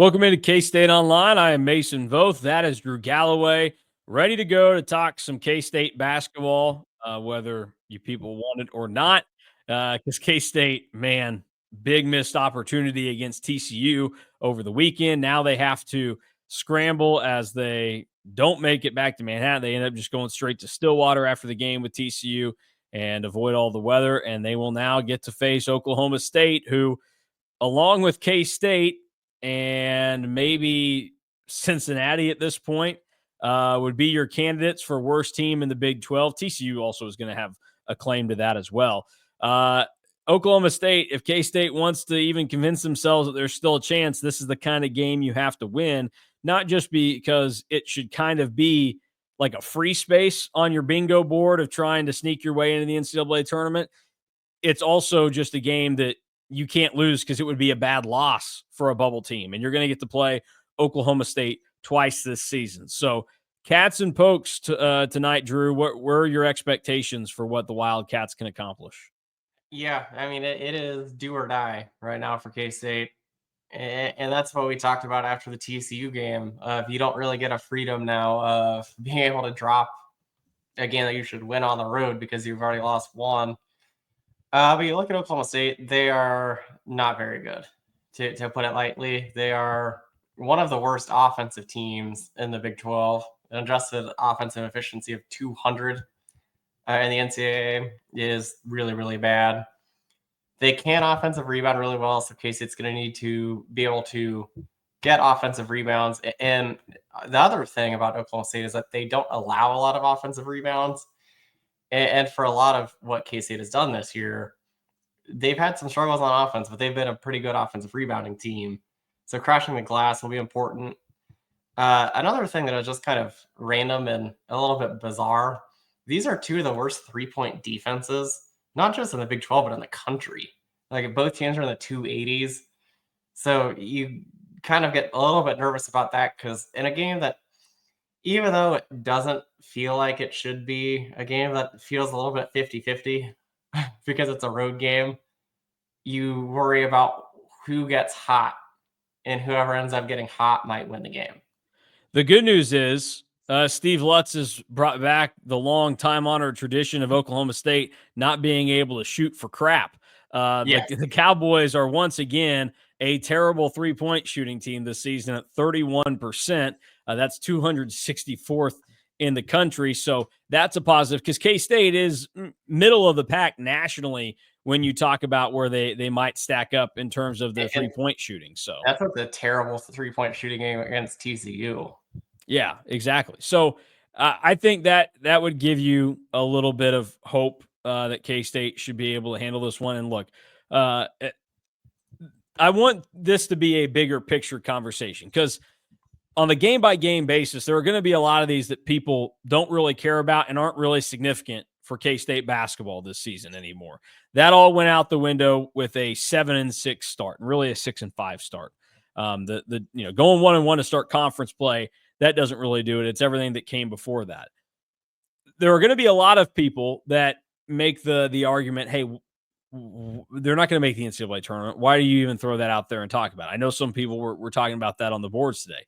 Welcome into K-State Online. I am Mason Voth. That is Drew Galloway, ready to go to talk some K-State basketball, whether you people want it or not. Because K-State, man, big missed opportunity against TCU over the weekend. Now they have to scramble as they don't make it back to Manhattan. They end up just going straight to Stillwater after the game with TCU and avoid all the weather. And they will now get to face Oklahoma State, who, along with K-State and maybe Cincinnati at this point, would be your candidates for worst team in the Big 12. TCU also is going to have a claim to that as well. Oklahoma State, if K-State wants to even convince themselves that there's still a chance, this is the kind of game you have to win, not just because it should kind of be like a free space on your bingo board of trying to sneak your way into the NCAA tournament. It's also just a game that you can't lose because it would be a bad loss for a bubble team. And you're going to get to play Oklahoma State twice this season. So Cats and Pokes tonight, Drew, what were your expectations for what the Wildcats can accomplish? Yeah, I mean, it is do or die right now for K-State. And that's what we talked about after the TCU game. If you don't really get a freedom now of being able to drop a game that you should win on the road because you've already lost one. But you look at Oklahoma State, they are not very good, to put it lightly. They are one of the worst offensive teams in the Big 12, an adjusted offensive efficiency of 200 in the NCAA is really, really bad. They can offensive rebound really well, so K-State's going to need to be able to get offensive rebounds. And the other thing about Oklahoma State is that they don't allow a lot of offensive rebounds. And for a lot of what K-State has done this year, they've had some struggles on offense, but they've been a pretty good offensive rebounding team. So crashing the glass will be important. Another thing that is just kind of random and a little bit bizarre, these are two of the worst three-point defenses, not just in the Big 12, but in the country. Like both teams are in the 280s. So you kind of get a little bit nervous about that because in a game that, even though it doesn't feel like it should be a game that feels a little bit 50-50 because it's a road game, you worry about who gets hot, and whoever ends up getting hot might win the game. The good news is Steve Lutz has brought back the long time-honored tradition of Oklahoma State not being able to shoot for crap. Yes. The Cowboys are once again a terrible three-point shooting team this season at 31%. That's 264th in the country. So that's a positive because K-State is middle of the pack nationally when you talk about where they might stack up in terms of the three-point shooting. So that's a terrible three-point shooting game against TCU. Yeah, exactly. So I think that would give you a little bit of hope that K-State should be able to handle this one. And look, I want this to be a bigger picture conversation because on the game-by-game basis, there are going to be a lot of these that people don't really care about and aren't really significant for K-State basketball this season anymore. That all went out the window with a 7-6 start, and really a 6-5 start. Going 1-1 to start conference play, that doesn't really do it. It's everything that came before that. There are going to be a lot of people that make the argument, hey, they're not going to make the NCAA tournament. Why do you even throw that out there and talk about it? I know some people were talking about that on the boards today.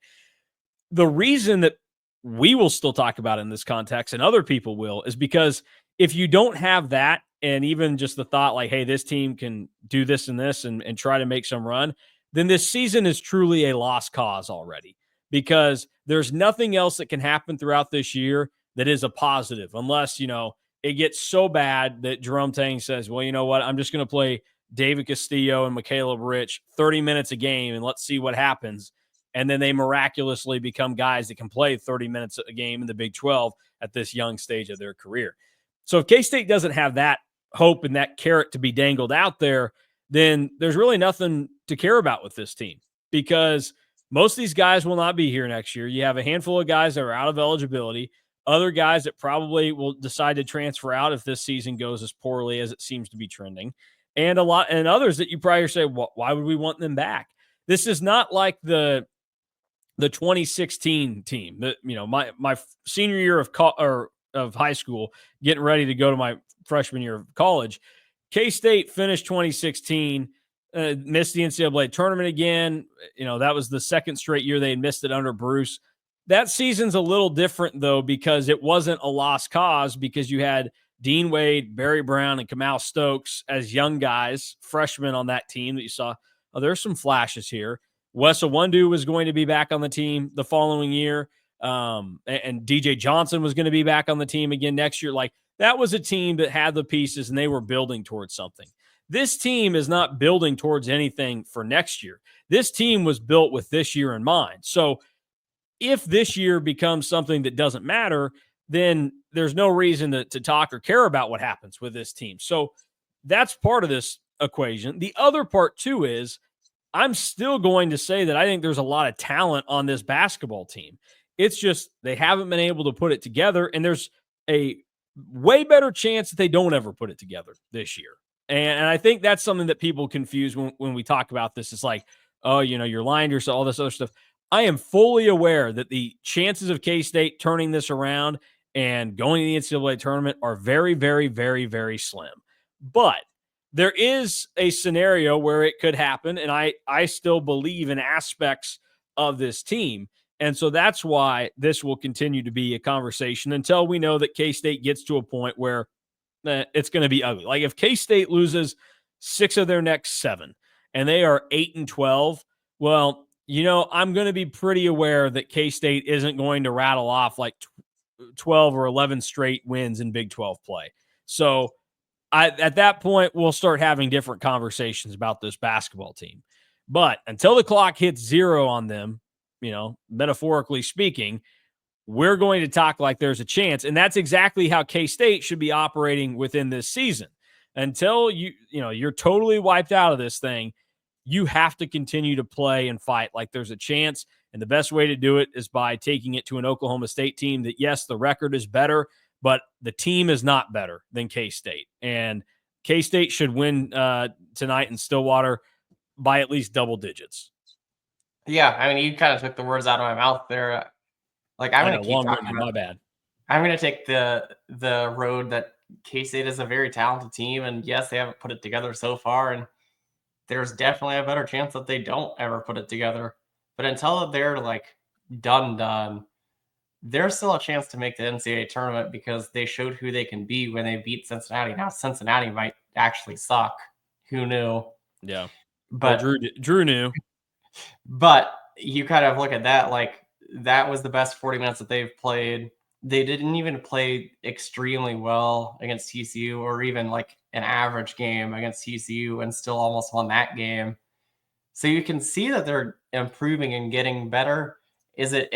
The reason that we will still talk about it in this context and other people will is because if you don't have that and even just the thought like, hey, this team can do this and this and try to make some run, then this season is truly a lost cause already because there's nothing else that can happen throughout this year that is a positive unless, it gets so bad that Jerome Tang says, well, you know what, I'm just going to play David Castillo and Caleb Rich 30 minutes a game and let's see what happens. And then they miraculously become guys that can play 30 minutes a game in the Big 12 at this young stage of their career. So if K-State doesn't have that hope and that carrot to be dangled out there, then there's really nothing to care about with this team because most of these guys will not be here next year. You have a handful of guys that are out of eligibility, other guys that probably will decide to transfer out if this season goes as poorly as it seems to be trending, and others that you probably say, well, why would we want them back? This is not like the 2016 team that, my senior year of high school, getting ready to go to my freshman year of college. K-State finished 2016 missed the NCAA tournament again. That was the second straight year they had missed it under Bruce. That season's a little different, though, because it wasn't a lost cause, because you had Dean Wade, Barry Brown, and Kamal Stokes as young guys, freshmen on that team that you saw. Oh, there's some flashes here. Wes Iwundu was going to be back on the team the following year. And DJ Johnson was going to be back on the team again next year. Like, that was a team that had the pieces and they were building towards something. This team is not building towards anything for next year. This team was built with this year in mind. So if this year becomes something that doesn't matter, then there's no reason to talk or care about what happens with this team. So that's part of this equation. The other part, too, is I'm still going to say that I think there's a lot of talent on this basketball team. It's just they haven't been able to put it together, and there's a way better chance that they don't ever put it together this year. And I think that's something that people confuse when we talk about this. It's like, oh, you're lying to yourself, all this other stuff. I am fully aware that the chances of K-State turning this around and going to the NCAA tournament are very, very, very, very slim. But there is a scenario where it could happen, and I still believe in aspects of this team. And so that's why this will continue to be a conversation until we know that K-State gets to a point where it's going to be ugly. Like, if K-State loses 6 of their next 7 and they are 8-12, well, I'm going to be pretty aware that K-State isn't going to rattle off like 12 or 11 straight wins in Big 12 play. So at that point, we'll start having different conversations about this basketball team. But until the clock hits 0 on them, metaphorically speaking, we're going to talk like there's a chance. And that's exactly how K-State should be operating within this season. Until you're totally wiped out of this thing, you have to continue to play and fight like there's a chance. And the best way to do it is by taking it to an Oklahoma State team that, yes, the record is better, but the team is not better than K-State. And K-State should win tonight in Stillwater by at least double digits. Yeah, I mean, you kind of took the words out of my mouth there. Like, I'm going to keep talking about, my bad. I'm going to take the road that K-State is a very talented team, and yes, they haven't put it together so far, and there's definitely a better chance that they don't ever put it together. But until they're like done, there's still a chance to make the NCAA tournament because they showed who they can be when they beat Cincinnati. Now Cincinnati might actually suck. Who knew? Yeah, but well, Drew knew. But you kind of look at that, like, that was the best 40 minutes that they've played. They didn't even play extremely well against TCU, or even like an average game against TCU, and still almost won that game. So you can see that they're improving and getting better. Is it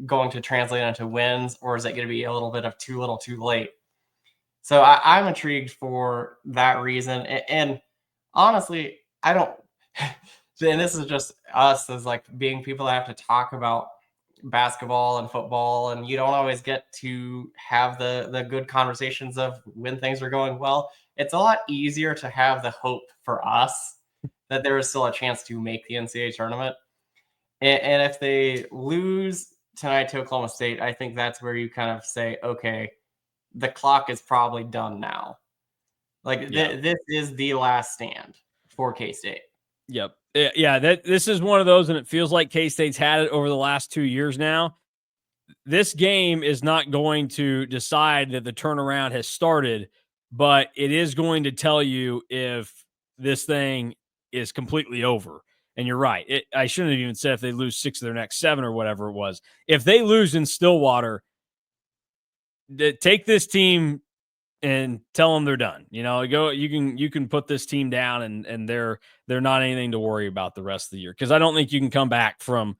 going to translate into wins, or is it going to be a little bit of too little too late? So I'm intrigued for that reason. And honestly, I don't, and this is just us as like being people that have to talk about basketball and football, and you don't always get to have the good conversations of when things are going well. It's a lot easier to have the hope for us that there is still a chance to make the NCAA tournament. And if they lose tonight to Oklahoma State, I think that's where you kind of say, okay, the clock is probably done now. Like, this is the last stand for K-State. Yep. Yeah, this is one of those, and it feels like K-State's had it over the last 2 years now. This game is not going to decide that the turnaround has started, but it is going to tell you if this thing is completely over. And you're right. I shouldn't have even said if they lose 6 of their next 7 or whatever it was. If they lose in Stillwater, take this team and tell them they're done. You can put this team down, and they're not anything to worry about the rest of the year. Because I don't think you can come back from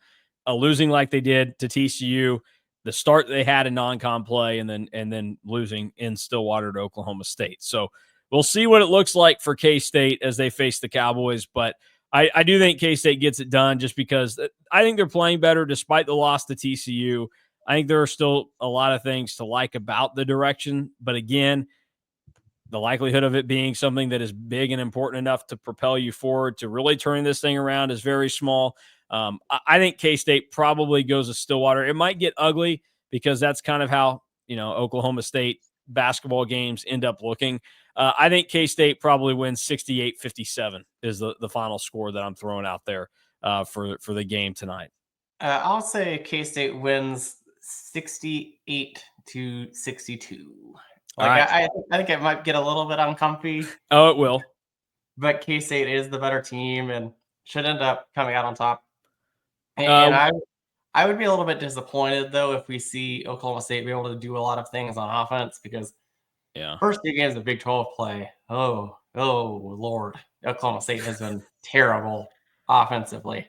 losing like they did to TCU, the start they had in non-con play, and then losing in Stillwater to Oklahoma State. So we'll see what it looks like for K-State as they face the Cowboys. But I do think K-State gets it done, just because I think they're playing better despite the loss to TCU. I think there are still a lot of things to like about the direction. But again, the likelihood of it being something that is big and important enough to propel you forward to really turning this thing around is very small. I think K-State probably goes to Stillwater. It might get ugly because that's kind of how, Oklahoma State basketball games end up looking. I think K-State probably wins 68-57 is the final score that I'm throwing out there for the game tonight. I'll say K-State wins 68-62. Like right. I think it might get a little bit uncomfy. Oh, it will. But K-State is the better team and should end up coming out on top. And I would be a little bit disappointed, though, if we see Oklahoma State be able to do a lot of things on offense, because first 2 games of Big 12 play, oh, Lord, Oklahoma State has been terrible offensively.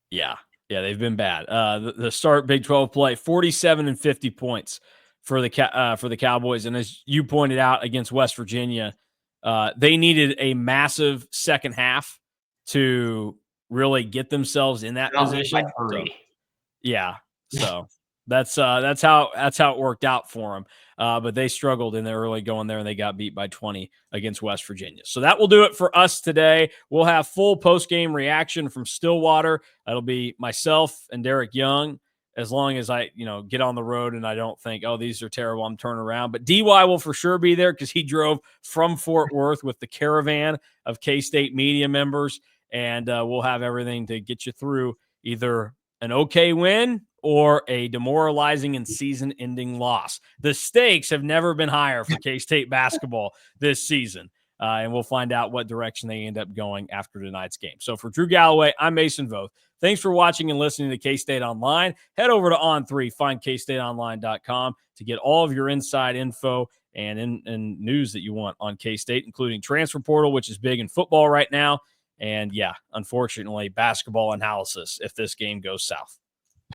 Yeah, they've been bad. The start Big 12 play, 47 and 50 points for the Cowboys. And as you pointed out against West Virginia, they needed a massive second half to really get themselves in that position. So that's how it worked out for them. But they struggled in the early going there, and they got beat by 20 against West Virginia. So that will do it for us today. We'll have full post-game reaction from Stillwater. That'll be myself and Derek Young, as long as I, get on the road and I don't think, oh, these are terrible, I'm turning around. But DY will for sure be there because he drove from Fort Worth with the caravan of K-State media members, and we'll have everything to get you through either an okay win or a demoralizing and season-ending loss. The stakes have never been higher for K-State basketball this season, and we'll find out what direction they end up going after tonight's game. So for Drew Galloway, I'm Mason Voth. Thanks for watching and listening to K-State Online. Head over to On3, find KStateOnline.com to get all of your inside info and news that you want on K-State, including transfer portal, which is big in football right now, and unfortunately, basketball analysis if this game goes south.